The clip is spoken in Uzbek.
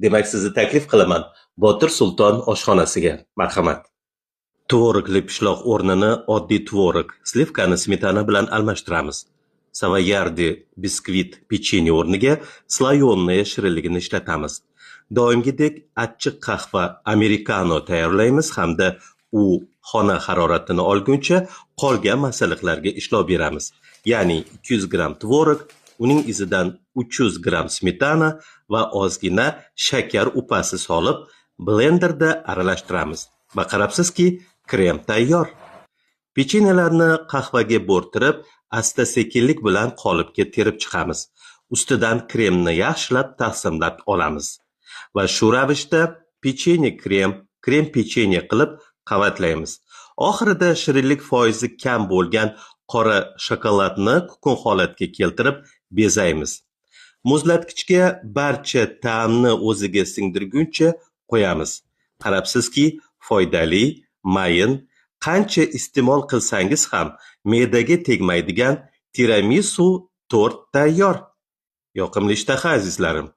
Demak, sizni taklif qilaman Botir Sulton oshxonasiga. Marhamat. Tvorogli pishloq o'rnini oddiy tvorog, slivkani smetana bilan almashtiramiz. Savoyardi biskvit pechenye o'rniga slayonniya shirinligini ishlatamiz. Doimgidek achchiq qahva amerikano tayyorlaymiz hamda u xona haroratini olguncha qolgan masalliqlarga ishlov beramiz. Ya'ni 200 gram tvorog, uning izidan 300 gram smetana va ozgina shakar upasi solib blenderda aralashtiramiz. Va qarabsizki, krem tayyor. Pechenyelarni qahvaga bo'rtirib, asta-sekinlik bilan qolipga terib chiqamiz. Ustidan kremni yaxshilab taqsimlab olamiz. Va shu ravishda pechenye krem pechenye qilib qavatlaymiz. Oxirida shirinlik foizi kam bo'lgan qora shokoladni kukun holatga keltirib bezaymiz. Muzlatgichga barcha ta'mni o'ziga singdirguncha qo'yamiz. Qarabsizki, foydali, mayin, qancha iste'mol qilsangiz ham me'daga tegmaydigan tiramisu tort tayyor. Yoqimli ishtaha azizlarim.